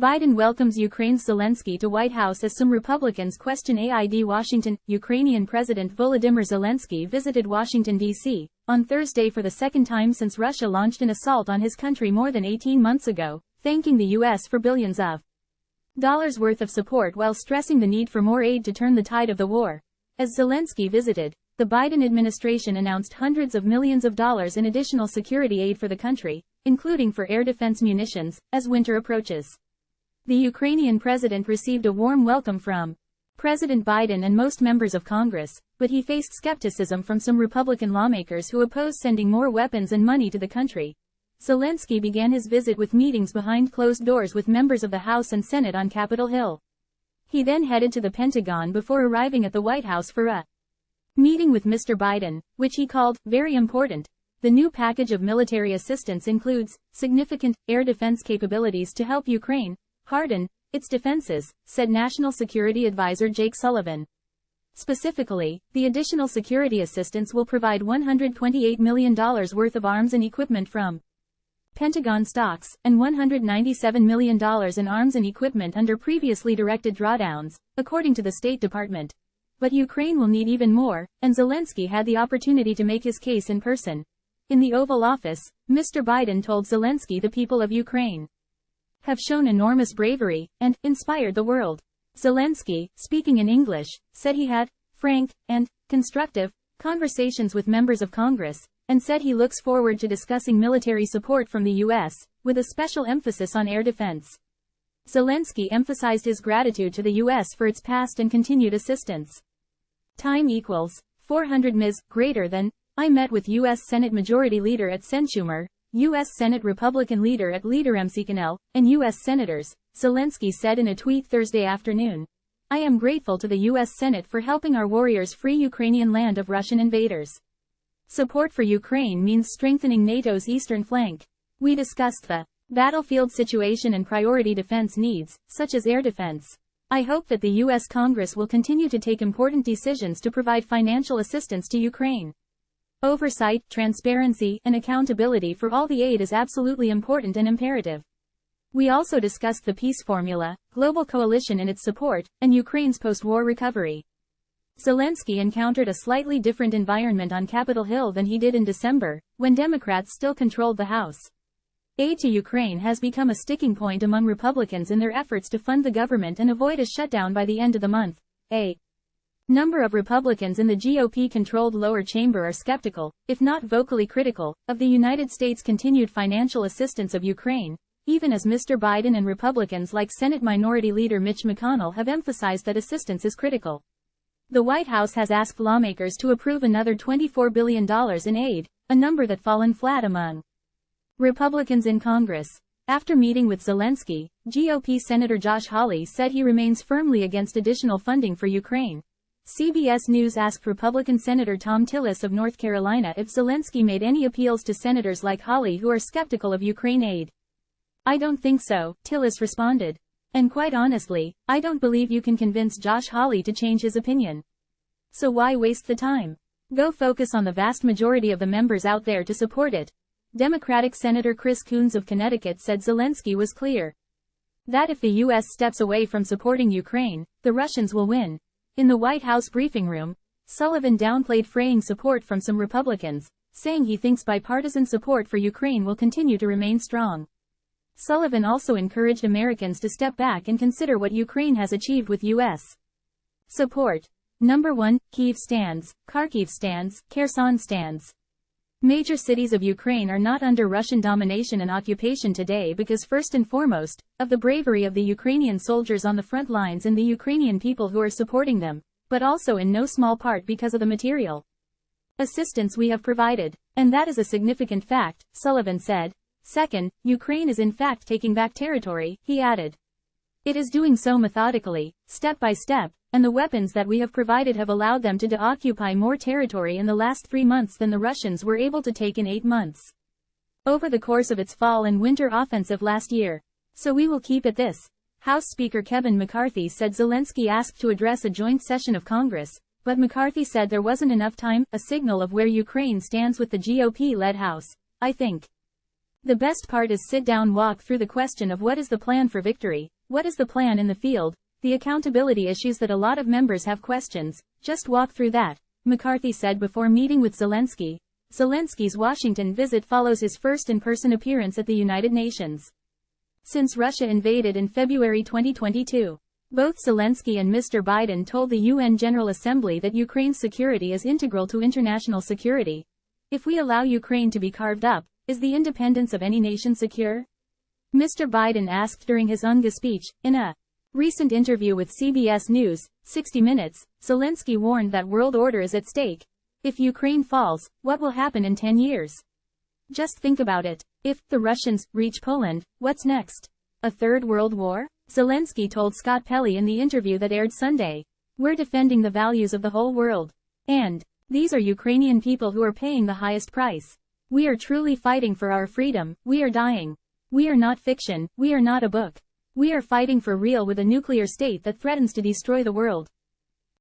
Biden welcomes Ukraine's Zelenskyy to White House as some Republicans question aid. Washington. Ukrainian President Volodymyr Zelenskyy visited Washington, D.C. on Thursday for the second time since Russia launched an assault on his country more than 18 months ago, thanking the U.S. for billions of dollars worth of support while stressing the need for more aid to turn the tide of the war. As Zelenskyy visited, the Biden administration announced hundreds of millions of dollars in additional security aid for the country, including for air defense munitions, as winter approaches. The Ukrainian president received a warm welcome from President Biden and most members of Congress, but he faced skepticism from some Republican lawmakers who oppose sending more weapons and money to the country. Zelenskyy began his visit with meetings behind closed doors with members of the House and Senate on Capitol Hill. He then headed to the Pentagon before arriving at the White House for a meeting with Mr. Biden, which he called very important. The new package of military assistance includes significant air defense capabilities to help Ukraine harden its defenses, said National Security Advisor Jake Sullivan. Specifically, the additional security assistance will provide $128 million worth of arms and equipment from Pentagon stocks, and $197 million in arms and equipment under previously directed drawdowns, according to the State Department. But Ukraine will need even more, and Zelenskyy had the opportunity to make his case in person. In the Oval Office, Mr. Biden told Zelenskyy the people of Ukraine have shown enormous bravery, and inspired the world. Zelenskyy, speaking in English, said he had frank and constructive conversations with members of Congress, and said he looks forward to discussing military support from the U.S., with a special emphasis on air defense. Zelenskyy emphasized his gratitude to the U.S. for its past and continued assistance. Time equals 400 ms. greater than. I met with U.S. Senate Majority Leader at Schumer, U.S. Senate Republican Leader at Leader McConnell, and U.S. Senators, Zelenskyy said in a tweet Thursday afternoon. I am grateful to the U.S. Senate for helping our warriors free Ukrainian land of Russian invaders. Support for Ukraine means strengthening NATO's eastern flank. We discussed the battlefield situation and priority defense needs, such as air defense. I hope that the U.S. Congress will continue to take important decisions to provide financial assistance to Ukraine. Oversight, transparency, and accountability for all the aid is absolutely important and imperative. We also discussed the peace formula, global coalition and its support, and Ukraine's post-war recovery. Zelenskyy encountered a slightly different environment on Capitol Hill than he did in December, when Democrats still controlled the House. Aid to Ukraine has become a sticking point among Republicans in their efforts to fund the government and avoid a shutdown by the end of the month. A number of Republicans in the GOP-controlled lower chamber are skeptical, if not vocally critical, of the United States' continued financial assistance of Ukraine, even as Mr. Biden and Republicans like Senate Minority Leader Mitch McConnell have emphasized that assistance is critical. The White House has asked lawmakers to approve another $24 billion in aid, a number that fallen flat among Republicans in Congress. After meeting with Zelenskyy, GOP Senator Josh Hawley said he remains firmly against additional funding for Ukraine. CBS News asked Republican Senator Tom Tillis of North Carolina if Zelenskyy made any appeals to senators like Hawley who are skeptical of Ukraine aid. I don't think so, Tillis responded. And quite honestly, I don't believe you can convince Josh Hawley to change his opinion. So why waste the time? Go focus on the vast majority of the members out there to support it. Democratic Senator Chris Coons of Connecticut said Zelenskyy was clear that if the U.S. steps away from supporting Ukraine, the Russians will win. In the White House briefing room, Sullivan downplayed fraying support from some Republicans, saying he thinks bipartisan support for Ukraine will continue to remain strong. Sullivan also encouraged Americans to step back and consider what Ukraine has achieved with U.S. support. Number 1, Kyiv stands, Kharkiv stands, Kherson stands. Major cities of Ukraine are not under Russian domination and occupation today because first and foremost, of the bravery of the Ukrainian soldiers on the front lines and the Ukrainian people who are supporting them, but also in no small part because of the material assistance we have provided. And that is a significant fact, Sullivan said. Second, Ukraine is in fact taking back territory, he added. It is doing so methodically, step by step, and the weapons that we have provided have allowed them to occupy more territory in the last 3 months than the Russians were able to take in 8 months over the course of its fall and winter offensive last year. So we will keep at this. House Speaker Kevin McCarthy said Zelenskyy asked to address a joint session of Congress, but McCarthy said there wasn't enough time, a signal of where Ukraine stands with the GOP-led House. I think The best part is sit down walk through the question of what is the plan for victory, what is the plan in the field, the accountability issues that a lot of members have questions, just walk through that, McCarthy said before meeting with Zelenskyy. Zelenskyy's Washington visit follows his first in-person appearance at the United Nations since Russia invaded in February 2022. Both Zelenskyy and Mr. Biden told the UN General Assembly that Ukraine's security is integral to international security. If we allow Ukraine to be carved up, is the independence of any nation secure? Mr. Biden asked during his UNGA speech. In a recent interview with CBS News, 60 Minutes, Zelenskyy warned that world order is at stake. If Ukraine falls, what will happen in 10 years? Just think about it. If the Russians reach Poland, what's next? A third world war? Zelenskyy told Scott Pelley in the interview that aired Sunday. We're defending the values of the whole world. And these are Ukrainian people who are paying the highest price. We are truly fighting for our freedom. We are dying. We are not fiction. We are not a book. We are fighting for real with a nuclear state that threatens to destroy the world.